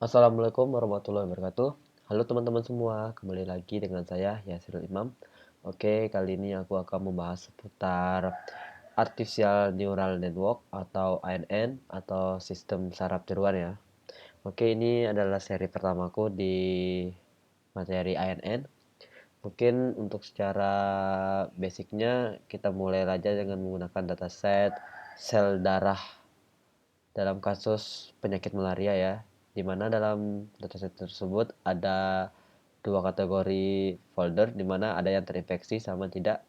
Assalamualaikum warahmatullahi wabarakatuh. Halo teman-teman semua, kembali lagi dengan saya Yasirul Imam. Oke, kali ini aku akan membahas seputar Artificial Neural Network atau ANN atau sistem saraf tiruan ya. Oke, ini adalah seri pertamaku di materi ANN. Mungkin untuk secara basicnya kita mulai aja dengan menggunakan dataset sel darah dalam kasus penyakit malaria ya, di mana dalam dataset tersebut ada dua kategori folder di mana ada yang terinfeksi sama tidak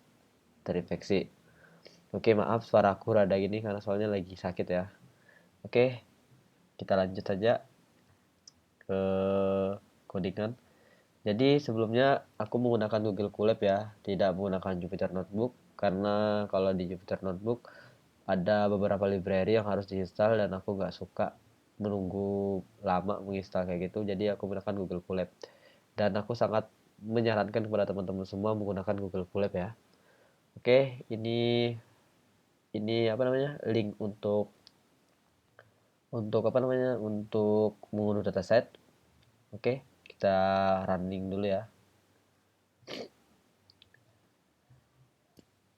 terinfeksi. Oke, maaf suara aku rada gini karena soalnya lagi sakit ya. Oke, kita lanjut saja ke codingan. Jadi sebelumnya aku menggunakan Google Colab ya, tidak menggunakan Jupyter Notebook karena kalau di Jupyter Notebook ada beberapa library yang harus diinstal dan aku nggak suka menunggu lama menginstal kayak gitu, jadi aku menggunakan Google Colab dan aku sangat menyarankan kepada teman-teman semua menggunakan Google Colab ya. Oke, ini apa namanya, link untuk apa namanya, untuk mengunduh dataset. Oke, kita running dulu ya.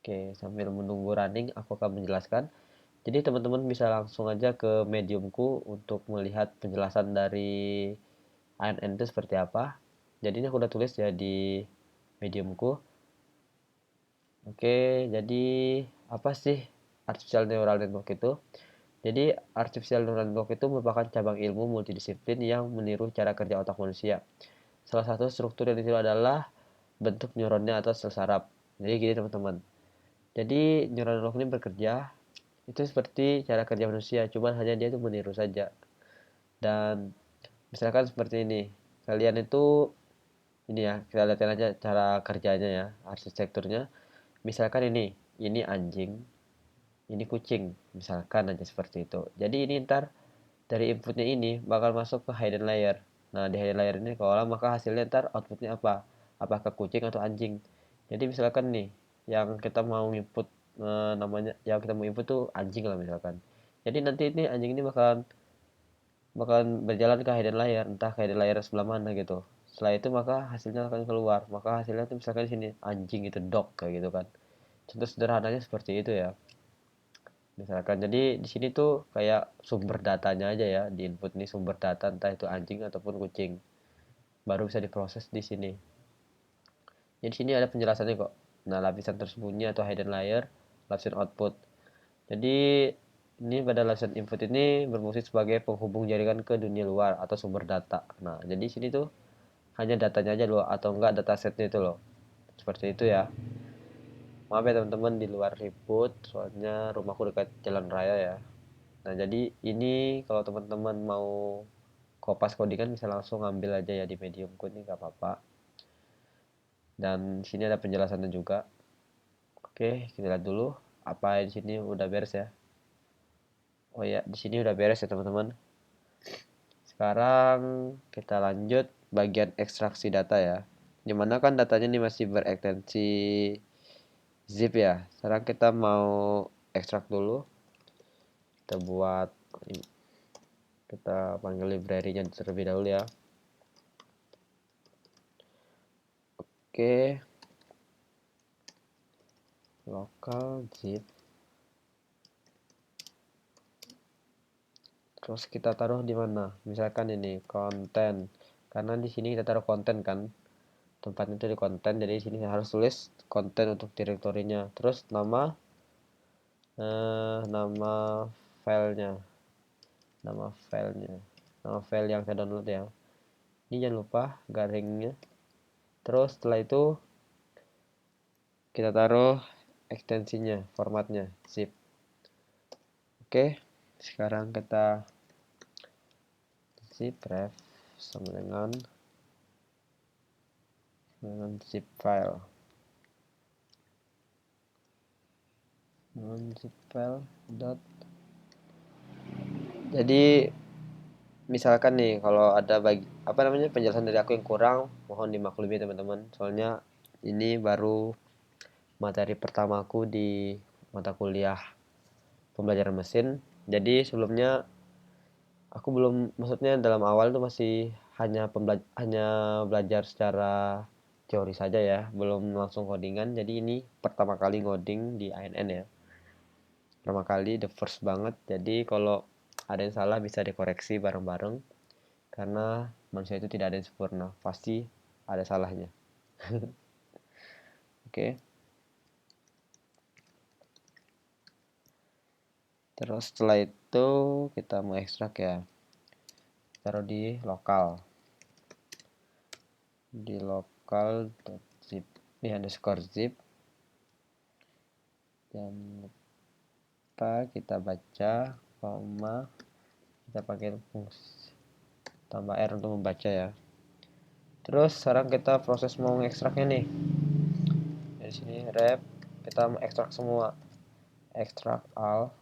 Oke, sambil menunggu running aku akan menjelaskan. Jadi teman-teman bisa langsung aja ke mediumku untuk melihat penjelasan dari ANN itu seperti apa. Jadi ini aku udah tulis ya di mediumku. Oke, jadi apa sih artificial neural network itu? Jadi artificial neural network itu merupakan cabang ilmu multidisiplin yang meniru cara kerja otak manusia. Salah satu struktur yang ditiru adalah bentuk neuronnya atau sel saraf. Jadi gini teman-teman. Jadi neural network ini bekerja itu seperti cara kerja manusia, cuman hanya dia itu meniru saja. Dan misalkan seperti ini, kalian itu ini ya, kita lihatin aja cara kerjanya ya, arsitekturnya. Misalkan ini anjing, ini kucing, misalkan aja seperti itu. Jadi ini ntar dari inputnya ini bakal masuk ke hidden layer. Nah, di hidden layer ini kalau maka hasilnya ntar outputnya apa? Apakah kucing atau anjing? Jadi misalkan nih, yang kita mau input namanya, yang kita mau input tuh anjing lah misalkan. Jadi nanti ini anjing ini bakalan bakalan berjalan ke hidden layer, entah ke hidden layer sebelah mana gitu. Setelah itu maka hasilnya akan keluar. Maka hasilnya tuh misalkan di sini anjing itu dog kayak gitu kan. Contoh sederhananya seperti itu ya. Misalkan jadi di sini tuh kayak sumber datanya aja ya, di input ini sumber data entah itu anjing ataupun kucing. Baru bisa diproses di sini. Jadi di sini ada penjelasannya kok. Nah, lapisan tersembunyi atau hidden layer, lapisan output. Jadi ini pada lapisan input ini berfungsi sebagai penghubung jaringan ke dunia luar atau sumber data. Nah, jadi sini tuh hanya datanya aja loh atau enggak datasetnya itu loh. Seperti itu ya. Maaf ya teman-teman di luar ribut soalnya rumahku dekat jalan raya ya. Nah, jadi ini kalau teman-teman mau kopas codingan bisa langsung ambil aja ya di Mediumku ini nggak apa-apa. Dan sini ada penjelasannya juga. Oke, kita lihat dulu apa di sini udah beres ya. Oh ya, di sini udah beres ya teman-teman. Sekarang kita lanjut bagian ekstraksi data ya. Dimana kan datanya ini masih berekstensi zip ya. Sekarang kita mau ekstrak dulu. Kita buat, kita panggil library-nya terlebih dahulu ya. Oke, local zip. Terus kita taruh di mana? Misalkan ini konten. Karena di sini kita taruh konten kan. Tempatnya itu di konten. Jadi di sini harus tulis konten untuk direktorinya. Terus nama filenya. Nama filenya. Nama file yang saya download ya. Ini jangan lupa garingnya. Terus setelah itu kita taruh ekstensinya, formatnya, zip. Oke, sekarang kita zip ref sama dengan zip file. Dengan zip file dot. Jadi misalkan nih kalau ada apa namanya penjelasan dari aku yang kurang, mohon dimaklumi teman-teman. Soalnya ini baru materi pertamaku di mata kuliah pembelajaran mesin. Jadi sebelumnya Aku belum, maksudnya dalam awal tuh masih hanya belajar secara teori saja ya, belum langsung codingan. Jadi ini pertama kali ngoding di ANN ya. Pertama kali, the first banget. Jadi kalau ada yang salah bisa dikoreksi bareng-bareng, karena manusia itu tidak ada yang sempurna, pasti ada salahnya. Oke. Terus setelah itu kita mau ekstrak ya. Taruh di lokal. Di lokal zip, ini underscore zip. Jangan lupa kita baca, koma, kita pakai fungsi tambah R untuk membaca ya. Terus sekarang kita proses mau ngekstraknya nih. Dari sini rep, kita mau ekstrak semua. Ekstrak all.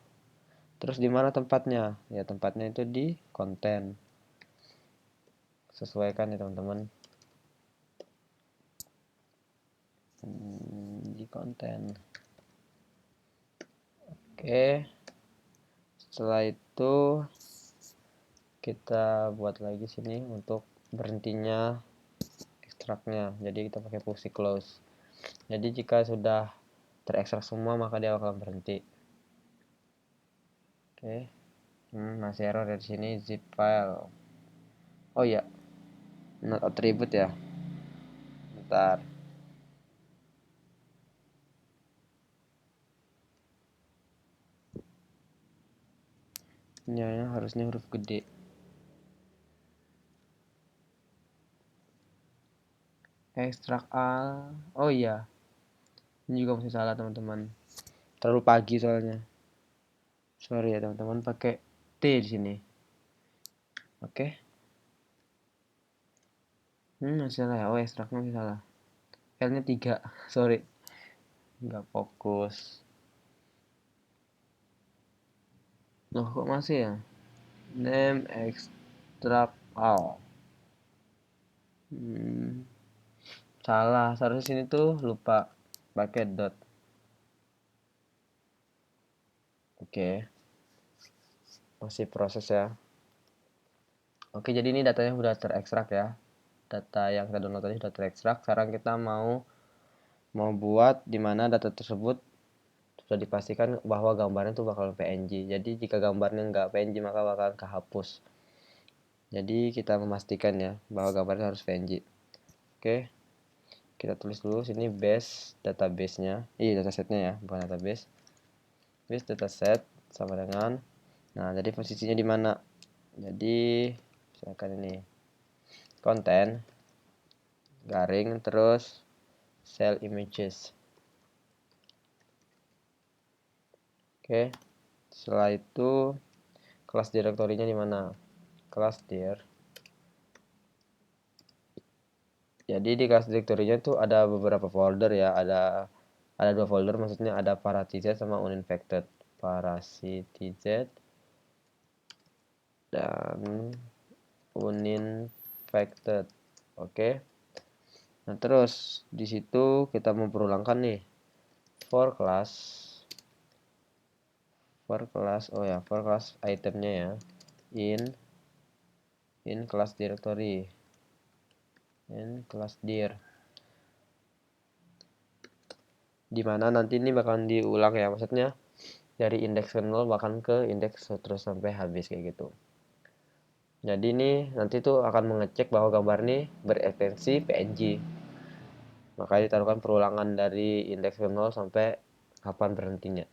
Terus di mana tempatnya? Ya tempatnya itu di konten. Sesuaikan ya teman-teman. Di konten. Oke. Setelah itu kita buat lagi sini untuk berhentinya ekstraknya. Jadi kita pakai fungsi close. Jadi jika sudah terekstrak semua maka dia akan berhenti. Oke. Masih error dari sini zip file. Oh ya, not attribute ya. Bentar. Ini harusnya huruf gede. Ekstrak al. Oh iya. Ini juga masih salah teman-teman. Terlalu pagi soalnya. Sorry ya teman-teman, pakai T di sini. Oke. Masih salah ya. Oh, ekstraknya masih salah. L-nya 3. Sorry. Nggak fokus. Loh, kok masih ya? Name extract all. Salah. Seharusnya sini tuh lupa pakai dot. Oke. Masih proses ya. Oke, jadi ini datanya sudah terekstrak ya. Data yang kita download tadi sudah terekstrak. Sekarang kita mau buat dimana data tersebut sudah dipastikan bahwa gambarnya itu bakal PNG. Jadi jika gambarnya nggak PNG maka bakal kehapus. Jadi kita memastikan ya bahwa gambarnya harus PNG. Oke, kita tulis dulu sini base database-nya, datasetnya ya, bukan database. Base dataset sama dengan, nah jadi posisinya di mana? Jadi misalkan ini konten garing terus cell images. Oke, setelah itu kelas direktorinya di mana? Kelas dir. Jadi di kelas direktorinya tuh ada beberapa folder ya, ada 2 folder, maksudnya ada parasitized sama uninfected. Parasitized dan uninfected. Oke. Nah, terus di situ kita memperulangkan nih for class for class itemnya ya, in class directory, in class dir, dimana nanti ini bakalan diulang ya, maksudnya dari indeks 0 bahkan ke indeks terus sampai habis kayak gitu. Jadi ini nanti tuh akan mengecek bahwa gambar ini berekstensi PNG. Makanya ditaruhkan perulangan dari indeks 0 sampai kapan berhentinya.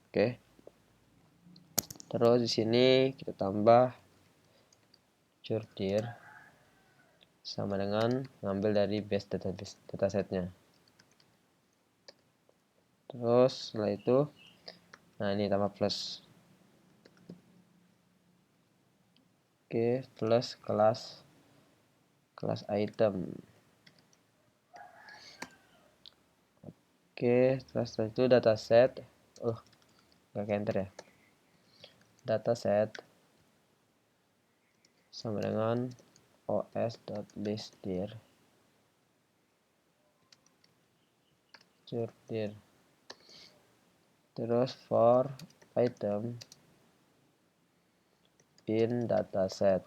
Oke. Terus di sini kita tambah curdir sama dengan ngambil dari base database datasetnya. Terus setelah itu, nah ini tambah plus. Oke, plus kelas item. Oke, setelah itu dataset. Nggak ke enter ya. Dataset sama dengan os.listdir curdir. Terus for item in dataset.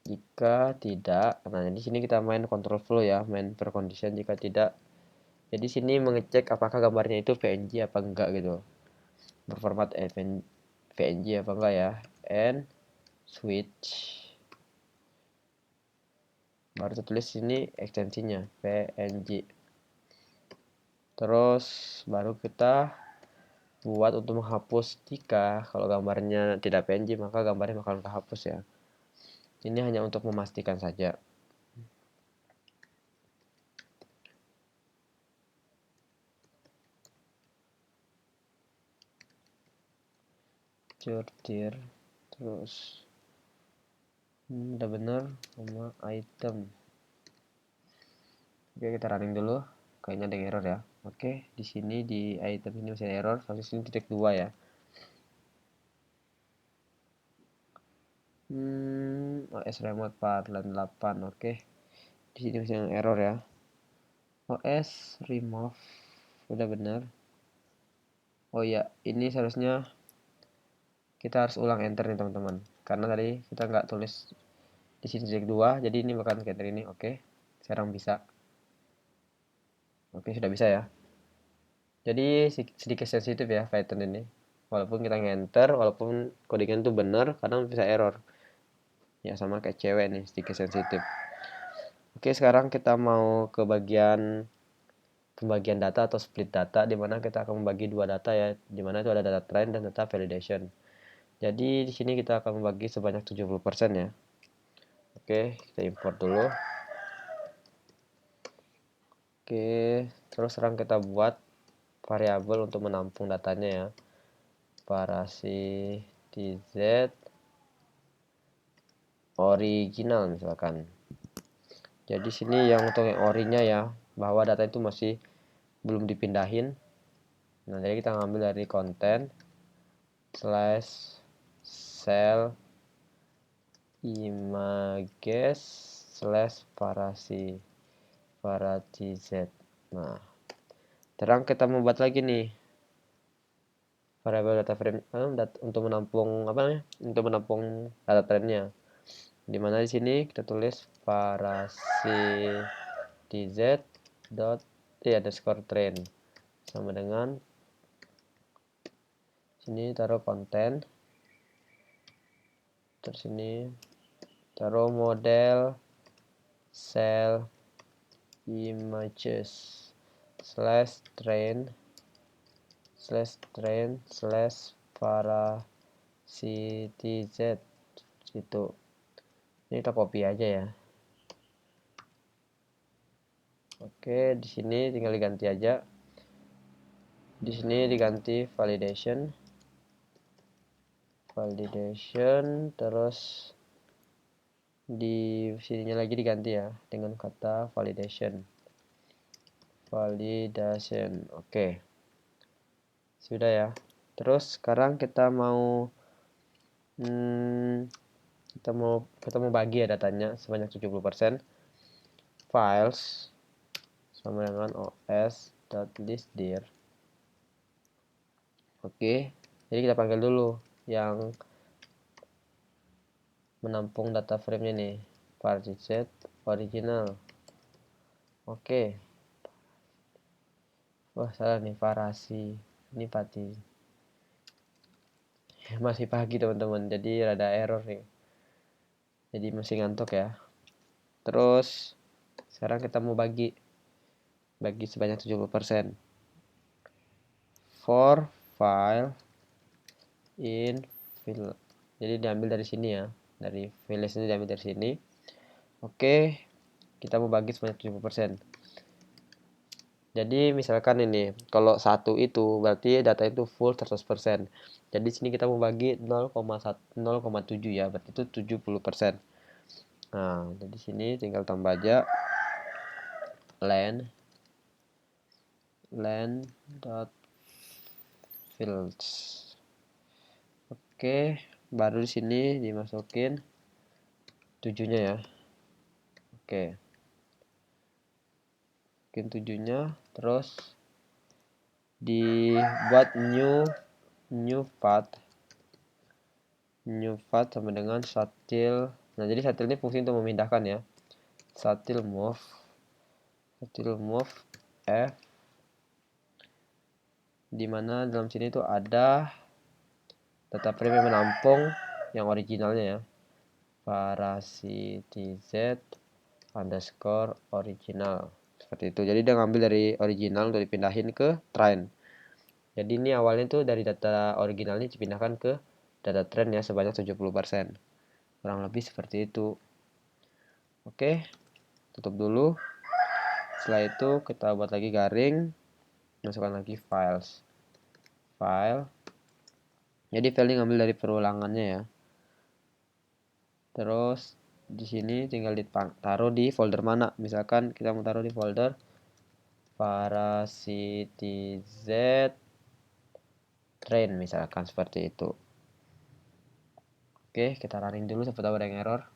Jika tidak, nah di sini kita main control flow ya, main per condition. Jika tidak, jadi sini mengecek apakah gambarnya itu PNG apa enggak gitu, berformat PNG apa enggak ya, and switch, baru tulis sini ekstensinya PNG. Terus baru kita buat untuk menghapus. Jika kalau gambarnya tidak PNG maka gambarnya bakal kehapus ya. Ini hanya untuk memastikan saja. Sortir terus udah bener sama item. Oke, kita running dulu. Kayaknya ada error ya. Oke, di sini di item ini masih ada error. Soalnya sini titik 2 ya. OS remote parlan 8. Oke. Di sini masih ada error ya. OS remove udah bener. Oh ya, ini seharusnya kita harus ulang enter nih teman-teman. Karena tadi kita nggak tulis di sini titik 2, jadi ini bakal enter ini. Oke. Sekarang bisa. Oke, sudah bisa ya. Jadi sedikit sensitif ya Python ini. Walaupun kita nge-enter, walaupun codingan itu benar, kadang bisa error. Ya sama kayak cewek nih, sedikit sensitif. Oke, sekarang kita mau ke bagian pembagian data atau split data, di mana kita akan membagi dua data ya, di mana itu ada data train dan data validation. Jadi di sini kita akan membagi sebanyak 70% ya. Oke, kita import dulu. Oke, terus sekarang kita buat variabel untuk menampung datanya ya. Parasi tz original misalkan. Jadi sini yang untuk yang orinya ya, bahwa data itu masih belum dipindahin. Nah, jadi kita ngambil dari konten slash cell images slash parasi z. Nah, terang kita membuat lagi nih variabel data frame untuk menampung apa namanya? Untuk menampung data trennya. Dimana di sini kita tulis parasi tz dot underscore train sama dengan sini taruh konten, terus ini taruh model cell images slash train slash parasitz gitu. Ini kita copy aja ya. Oke, di sini tinggal diganti aja. Di sini diganti validation, terus di sininya lagi diganti ya dengan kata validation. Oke, sudah ya. Terus sekarang kita mau kita mau bagi ya datanya sebanyak 70%. Files sama dengan os.listdir. Oke, jadi kita panggil dulu yang menampung data frame-nya nih, parset original. Oke. Wah, salah nih, parasi. Ini pati. Masih pagi teman-teman, jadi rada error nih. Jadi masih ngantuk ya. Terus sekarang kita mau bagi sebanyak 70%. For file in file. Jadi diambil dari sini ya. Dari file ini diambil dari sini. Oke, kita mau bagi sebanyak 70%. Jadi misalkan ini, kalau 1 itu berarti data itu full 100%. Jadi sini kita mau bagi 0,7 ya, berarti itu 70%. Nah, jadi sini tinggal tambah aja len dot fields. Oke, baru di sini dimasukin 7-nya ya. Oke. Masukin 7-nya, terus dibuat new new path sama dengan shuttle. Nah, jadi shuttle ini fungsi untuk memindahkan ya. Shuttle move F, dimana dalam sini tuh ada data frame yang menampung yang originalnya ya, parasitiz underscore original, seperti itu. Jadi dia ngambil dari original untuk dipindahin ke train. Jadi ini awalnya tuh dari data originalnya dipindahkan ke data train ya, sebanyak 70%, kurang lebih seperti itu. Oke, tutup dulu. Setelah itu kita buat lagi garing, masukkan lagi file. Jadi file ini ngambil dari perulangannya ya. Terus di sini tinggal ditaruh di folder mana. Misalkan kita mau taruh di folder parasitiz train misalkan, seperti itu. Oke, kita running dulu, siapa tahu ada yang error.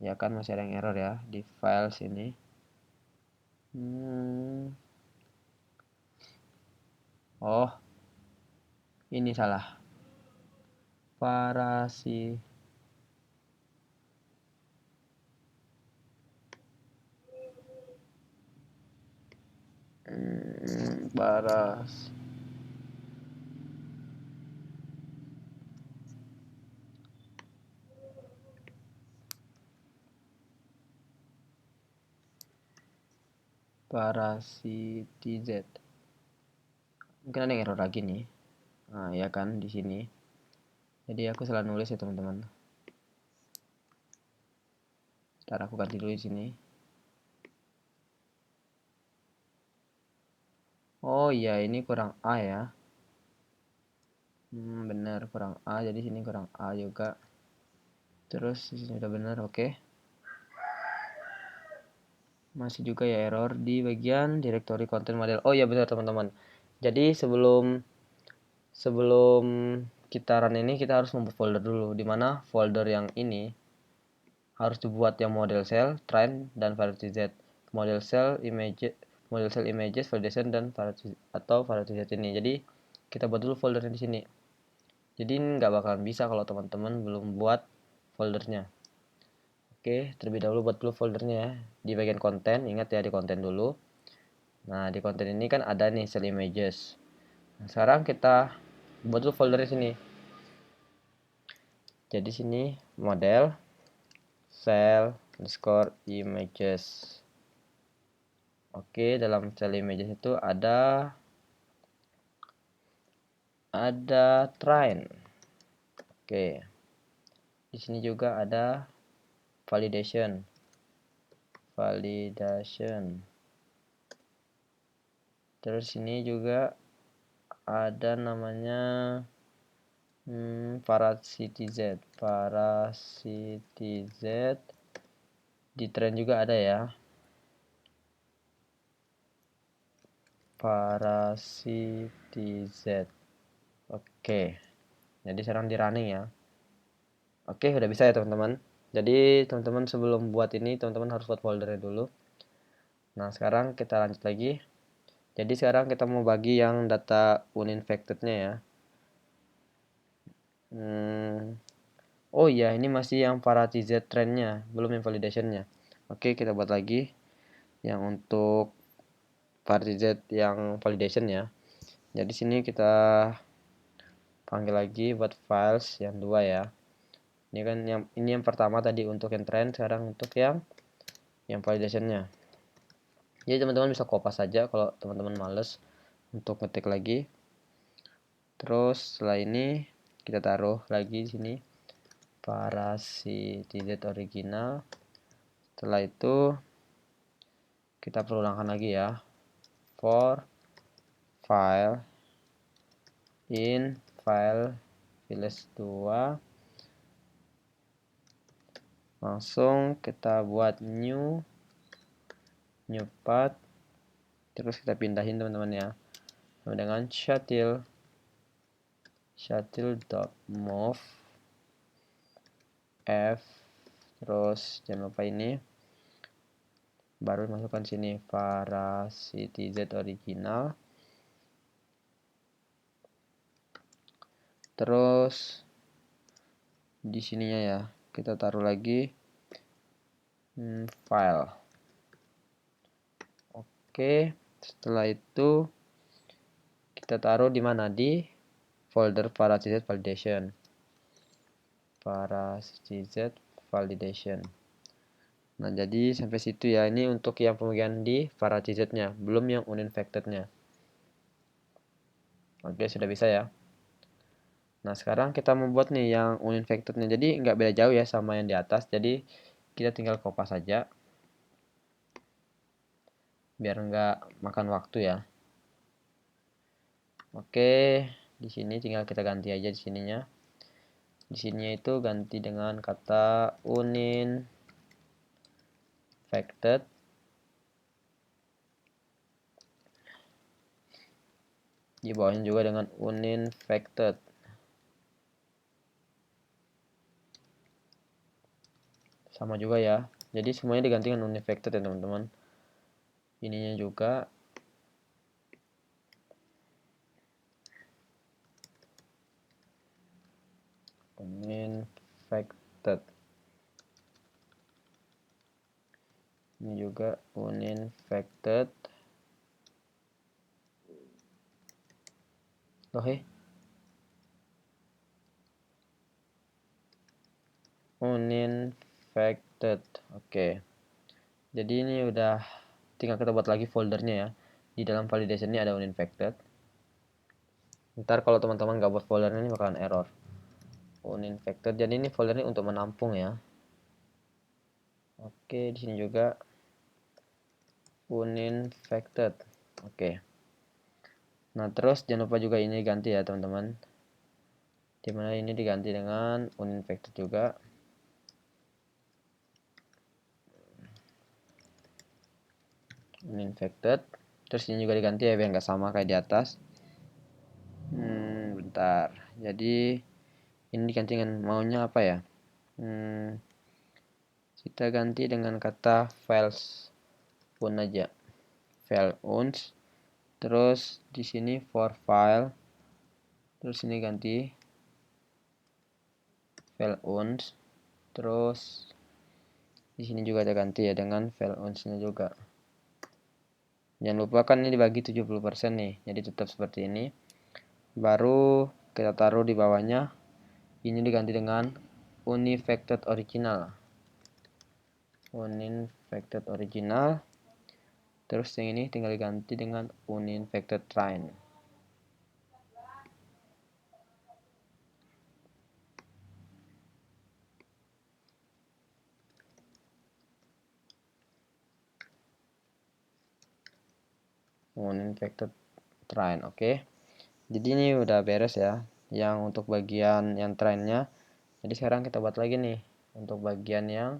Ya kan, masih ada yang error ya di file sini. Oh, ini salah. Paras parasitiz. Mungkin ada yang error lagi nih. Nah, ya kan di sini. Jadi aku salah nulis ya, teman-teman. Ntar aku ganti dulu di sini. Oh iya, ini kurang A ya. Benar, kurang A. Jadi sini kurang A juga. Terus di sini udah benar, oke. Masih juga ya error di bagian directory content model. Oh iya benar, teman-teman. Jadi sebelum kita run ini, kita harus membuat folder dulu, dimana folder yang ini harus dibuat yang model cell, train, dan varieties z. Model cell images, validation, dan varieties z ini. Jadi kita buat dulu foldernya di sini. Jadi nggak bakalan bisa kalau teman-teman belum buat foldernya. Oke, terlebih dahulu buat dulu foldernya ya. Di bagian konten, ingat ya, di konten dulu. Nah, di konten ini kan ada nih cell images. Nah, sekarang kita buat dulu folder di sini. Jadi sini model cell underscore images. Oke, dalam cell images itu ada train. Oke. Di sini juga ada validation. Terus sini juga ada namanya parasitiz. Di train juga ada ya, parasitiz. Oke, jadi sekarang di running ya. Oke, udah bisa ya teman-teman. Jadi teman-teman sebelum buat ini, teman-teman harus buat foldernya dulu. Nah, sekarang kita lanjut lagi. Jadi sekarang kita mau bagi yang data uninfected-nya ya. Oh iya, ini masih yang parasitiz train-nya, belum yang validation-nya. Oke, kita buat lagi yang untuk parasitiz yang validation ya. Jadi sini kita panggil lagi buat files yang dua ya. Ini kan yang pertama tadi untuk yang train, sekarang untuk yang validation-nya. Jadi teman-teman bisa kopas saja kalau teman-teman males untuk ngetik lagi. Terus setelah ini kita taruh lagi di sini parasitiz original. Setelah itu kita perulangkan lagi ya, for file in file files 2, langsung kita buat new path, terus kita pindahin teman-teman ya, sama dengan shuttle.move f, terus jangan lupa ini baru masukkan sini parasitiz original. Terus di sininya ya kita taruh lagi file. Oke, setelah itu kita taruh di mana? Di folder Parasitic Validation. Parasitic Validation. Nah, jadi sampai situ ya. Ini untuk yang pembagian di Parasitic-nya, belum yang uninfected-nya. Oke, sudah bisa ya. Nah, sekarang kita membuat nih yang uninfected-nya. Jadi nggak beda jauh ya sama yang di atas. Jadi kita tinggal kopas saja. Biar nggak makan waktu ya. Oke, di sini tinggal kita ganti aja di sininya. Di sini itu ganti dengan kata uninfected. Di bawahnya juga dengan uninfected. Sama juga ya. Jadi semuanya diganti dengan uninfected ya teman-teman. Ininya juga uninfected. Ini juga uninfected. Oke. Uninfected. Oke. Jadi ini udah tinggal kita buat lagi foldernya ya. Di dalam validation ini ada uninfected. Ntar kalau teman-teman nggak buat foldernya ini bakalan error. Uninfected. Jadi ini folder ini untuk menampung ya. Oke, di sini juga uninfected. Oke. Nah, terus jangan lupa juga ini ganti ya, teman-teman. Dimana ini diganti dengan uninfected juga. Uninfected. Terus ini juga diganti ya biar nggak sama kayak di atas. Bentar. Jadi ini diganti dengan maunya apa ya? Kita ganti dengan kata files pun aja. File uns. Terus di sini for file. Terus ini ganti file uns. Terus di sini juga ada ganti ya dengan file uns-nya juga. Jangan lupa kan ini dibagi 70% nih. Jadi tetap seperti ini. Baru kita taruh di bawahnya. Ini diganti dengan uninfected original. Uninfected original. Terus yang ini tinggal diganti dengan uninfected train. Uninfected train. Oke. Jadi ini udah beres ya. Yang untuk bagian yang trainnya. Jadi sekarang kita buat lagi nih untuk bagian yang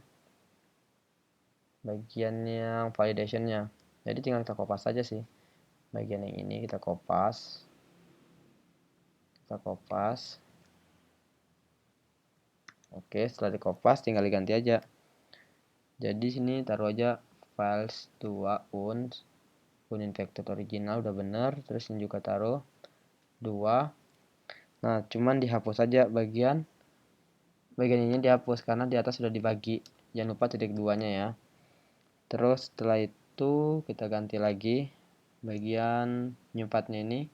validationnya. Jadi tinggal kita kopas saja sih. Bagian yang ini kita kopas. Oke, setelah dikopas tinggal diganti aja. Jadi sini taruh aja files 2 uninfected original udah bener. Terus ini juga taruh 2. Nah, cuman dihapus aja bagian ini dihapus karena di atas sudah dibagi. Jangan lupa titik 2-nya ya. Terus setelah itu kita ganti lagi bagian nyempatnya ini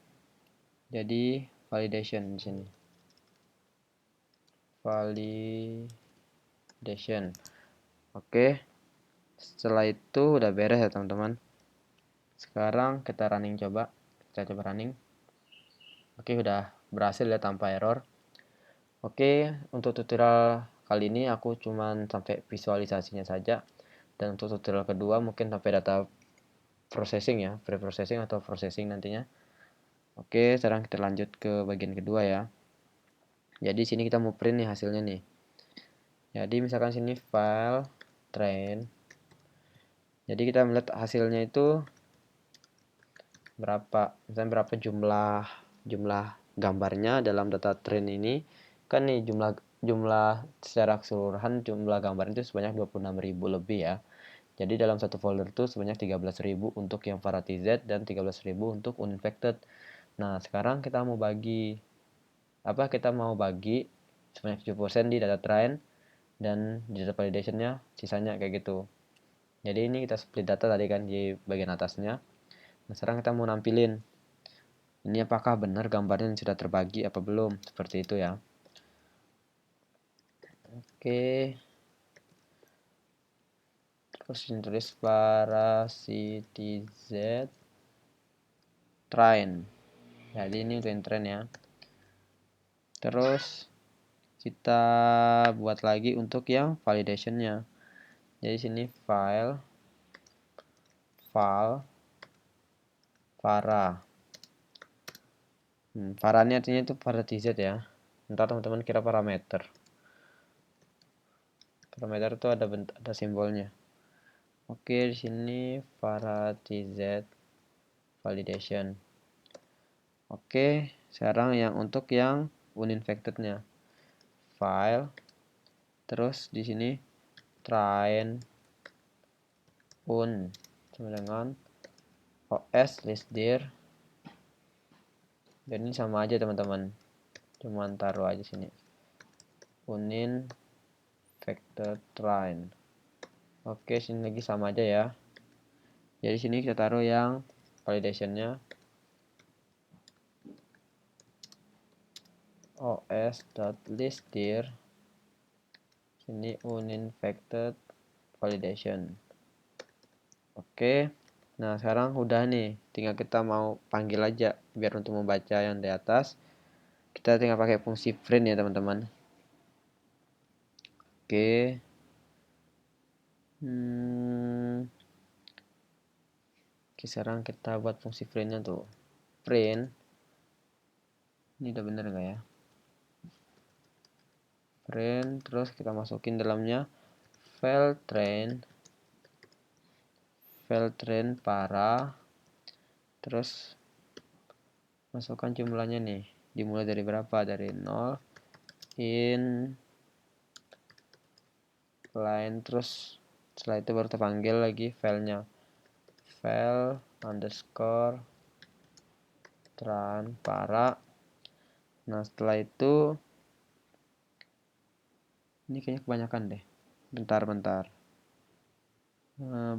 jadi validation di sini. Validation. Oke. Setelah itu udah beres ya teman-teman. Sekarang kita running coba. Kita coba running. Oke, udah berhasil ya tanpa error. Oke, untuk tutorial kali ini aku cuman sampai visualisasinya saja. Dan untuk tutorial kedua mungkin sampai data processing ya, pre-processing atau processing nantinya. Oke, sekarang kita lanjut ke bagian kedua ya. Jadi sini kita mau print nih hasilnya nih. Jadi misalkan sini file train. Jadi kita melihat hasilnya itu berapa, misalnya berapa jumlah gambarnya dalam data train ini. Kan nih jumlah secara keseluruhan jumlah gambar itu sebanyak 26.000 lebih ya. Jadi dalam satu folder itu sebanyak 13.000 untuk yang Varieties Z dan 13.000 untuk uninfected. Nah, sekarang kita mau bagi kita mau bagi sebanyak 7% di data train dan di data validationnya sisanya kayak gitu. Jadi ini kita split data tadi kan di bagian atasnya. Nah, sekarang kita mau nampilin ini apakah benar gambarnya sudah terbagi apa belum, seperti itu ya. Oke, terus ini tulis parasitize train. Jadi ini untuk train ya. Terus kita buat lagi untuk yang validationnya. Jadi sini file para. Para ini artinya itu parasitize ya. Ntar teman-teman kira parameter. Parameter itu ada simbolnya. Oke, di sini parasitize validation. Oke, sekarang yang untuk yang uninfected-nya. File, terus di sini train un sama dengan os list dir. Dan ini sama aja teman-teman. Cuman taruh aja sini. Uninfected train. Oke, sini lagi sama aja ya. Jadi sini kita taruh yang validationnya os.listdir. Sini uninfected validation. Oke. Nah, sekarang udah nih. Tinggal kita mau panggil aja biar untuk membaca yang di atas. Kita tinggal pakai fungsi print ya, teman-teman. Oke. Oke, sekarang kita buat fungsi printnya tuh. Print. Ini udah bener nggak ya? Print, terus kita masukin dalamnya file train para, terus masukkan jumlahnya nih, dimulai dari berapa, dari 0 in line, terus setelah itu baru terpanggil lagi filenya file underscore train para. Nah, setelah itu ini kayaknya kebanyakan deh, bentar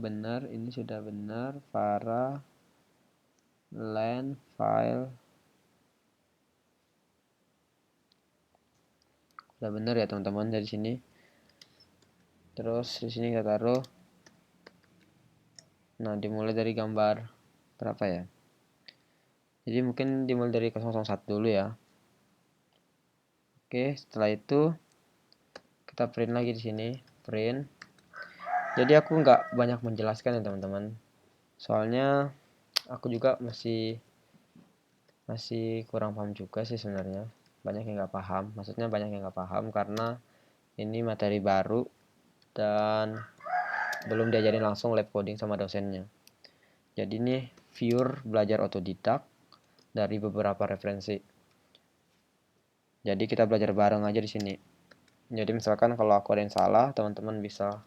benar, ini sudah benar, para line file udah benar ya teman-teman dari sini. Terus di sini kita taruh, nah dimulai dari gambar berapa ya, jadi mungkin dimulai dari 001 dulu ya. Oke, setelah itu kita print lagi di sini, print. Jadi aku nggak banyak menjelaskan ya teman-teman, soalnya aku juga masih kurang paham juga sih sebenarnya. Banyak yang nggak paham, maksudnya banyak yang nggak paham karena ini materi baru dan belum diajarin langsung lab coding sama dosennya. Jadi ini pure belajar otodidak dari beberapa referensi. Jadi kita belajar bareng aja di sini. Jadi misalkan kalau aku ada yang salah, teman-teman bisa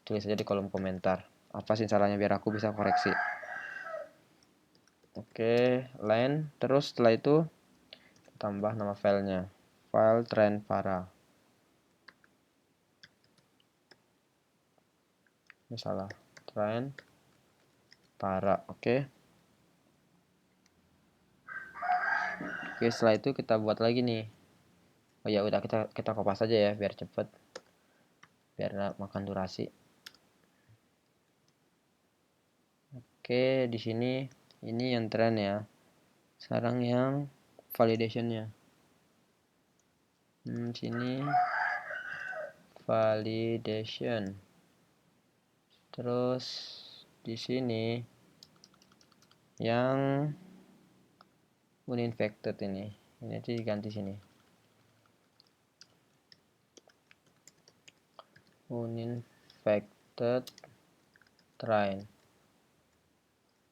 tulis aja di kolom komentar. Apa sih salahnya biar aku bisa koreksi. Oke, line. Terus setelah itu tambah nama filenya. File train para. Ini salah. Train para. Oke. Oke, setelah itu kita buat lagi nih. Oh ya udah, kita kopas aja ya biar cepet. Biar nggak makan durasi. Oke, di sini ini yang train ya. Sekarang yang validationnya. Sini validation. Terus di sini yang uninfected ini diganti sini. Uninfected train.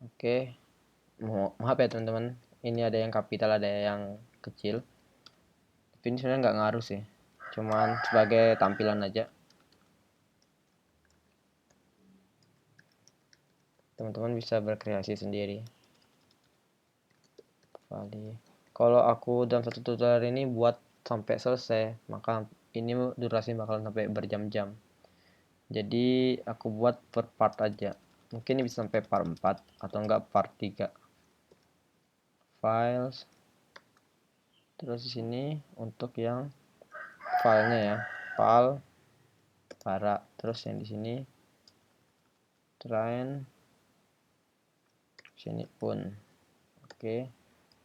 Oke. Maaf ya teman-teman. Ini ada yang kapital, ada yang kecil. Tapi ini sebenarnya nggak ngaruh sih. Cuman sebagai tampilan aja. Teman-teman bisa berkreasi sendiri. Kalau aku dalam satu tutorial ini buat sampai selesai, maka ini durasi bakalan sampai berjam-jam. Jadi aku buat per part aja. Mungkin ini bisa sampai part 4 atau enggak part 3. Files. Terus di sini untuk yang filenya ya. File para. Terus yang di sini train sini pun. Oke.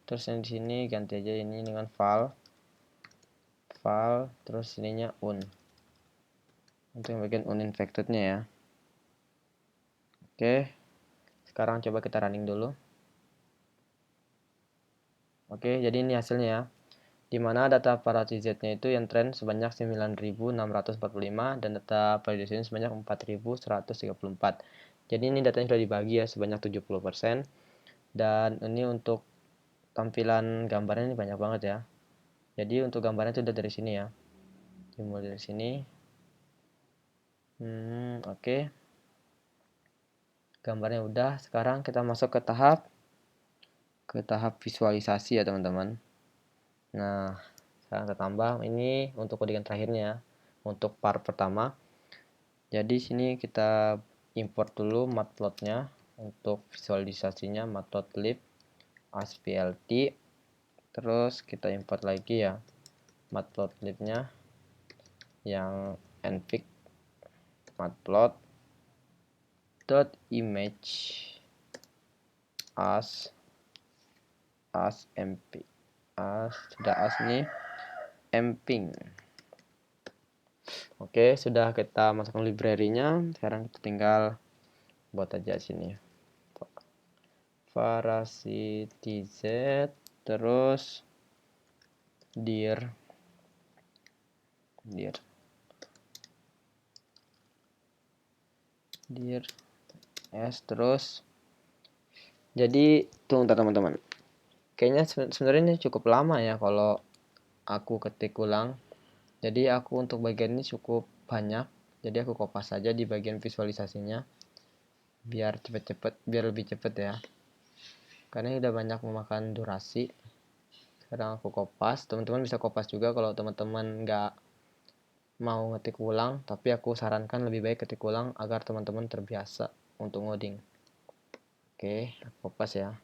Terus yang di sini ganti aja ini dengan file. Terus ininya un. Untuk yang bagian uninfectednya ya. Oke. Sekarang coba kita running dulu. Oke, jadi ini hasilnya ya. Di mana data paratizetnya itu yang trend sebanyak 9.645 dan data validation sebanyak 4.134. Jadi ini datanya sudah dibagi ya sebanyak 70%. Dan ini untuk tampilan gambarnya ini banyak banget ya. Jadi untuk gambarnya itu udah dari sini ya. Dimulai dari sini. Oke. Gambarnya udah. Sekarang kita masuk ke tahap visualisasi ya teman-teman. Nah, sekarang kita tambah ini untuk codingan terakhirnya untuk part pertama. Jadi sini kita import dulu matplotlib-nya untuk visualisasinya matplotlib asplt. Terus kita import lagi ya matplotlib-nya yang nvig matplot.image as mp sudah as nih emping. Oke, sudah kita masukkan library-nya. Sekarang kita tinggal buat aja sini parasitic terus dir s terus. Jadi tunggu teman-teman, kayaknya sebenarnya ini cukup lama ya kalau aku ketik ulang. Jadi aku untuk bagian ini cukup banyak, jadi aku kopas saja di bagian visualisasinya biar lebih cepet ya, karena ini udah banyak memakan durasi. Sekarang aku kopas, teman-teman bisa kopas juga kalau teman-teman nggak mau ngetik ulang, tapi aku sarankan lebih baik ketik ulang agar teman-teman terbiasa untuk ngoding. Oke, aku kopas ya,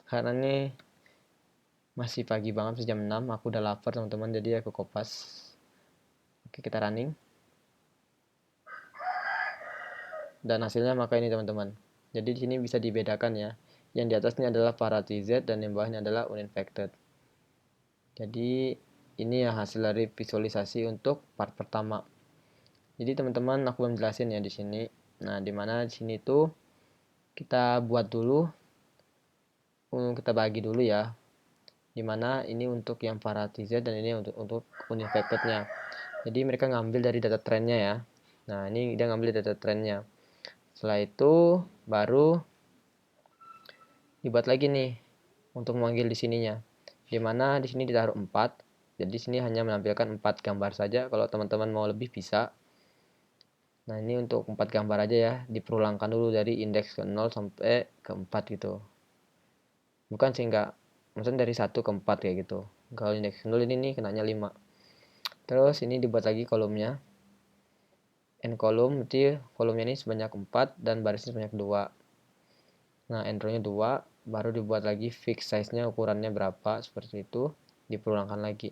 karena ini masih pagi banget, jam 6, aku udah lapar teman-teman, jadi aku kopas. Oke, kita running. Dan hasilnya maka ini teman-teman. Jadi di sini bisa dibedakan ya. Yang di atas ini adalah paratiz dan yang bawahnya adalah uninfected. Jadi ini ya hasil dari visualisasi untuk part pertama. Jadi teman-teman aku belum jelasin ya di sini. Nah, dimana di sini tuh kita buat dulu, kita bagi dulu ya. Dimana ini untuk yang paratiz dan ini untuk uninfectednya. Jadi mereka ngambil dari data trendnya ya. Nah, ini dia ngambil data trendnya. Setelah itu baru dibuat lagi nih untuk memanggil di sininya. Dimana di sini ditaruh 4. Jadi sini hanya menampilkan 4 gambar saja. Kalau teman-teman mau lebih bisa. Nah, ini untuk 4 gambar aja ya. Diperulangkan dulu dari indeks ke 0 sampai ke 4 gitu. Bukan sih enggak. Maksudnya dari 1 ke 4 kayak gitu. Kalau indeks ke 0 ini kenanya 5. Terus ini dibuat lagi kolomnya. N kolom, berarti kolomnya ini sebanyak 4 dan barisnya sebanyak 2. Nah, end row-nya 2, baru dibuat lagi fix size-nya, ukurannya berapa, seperti itu, diperulangkan lagi.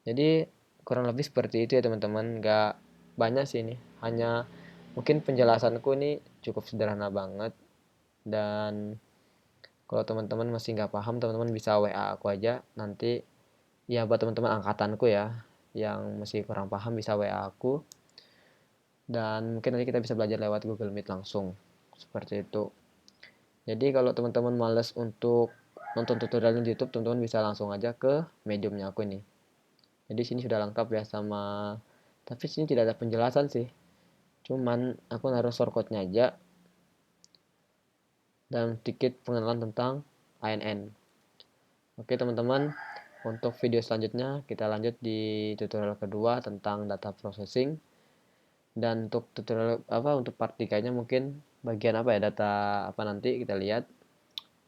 Jadi kurang lebih seperti itu ya teman-teman, nggak banyak sih ini, hanya mungkin penjelasanku ini cukup sederhana banget. Dan kalau teman-teman masih nggak paham, teman-teman bisa WA aku aja nanti ya, buat teman-teman angkatanku ya yang masih kurang paham bisa WA aku, dan mungkin nanti kita bisa belajar lewat Google Meet langsung seperti itu. Jadi kalau teman-teman males untuk nonton tutorialnya di YouTube, teman-teman bisa langsung aja ke Mediumnya aku ini. Jadi sini sudah lengkap ya sama, tapi sini tidak ada penjelasan sih. Cuman aku naruh shortcode-nya aja dan sedikit pengenalan tentang ANN. Oke teman-teman, untuk video selanjutnya kita lanjut di tutorial kedua tentang data processing. Dan untuk tutorial untuk part 3-nya mungkin bagian apa ya, data apa nanti kita lihat.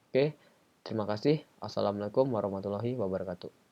Oke. Terima kasih. Assalamualaikum warahmatullahi wabarakatuh.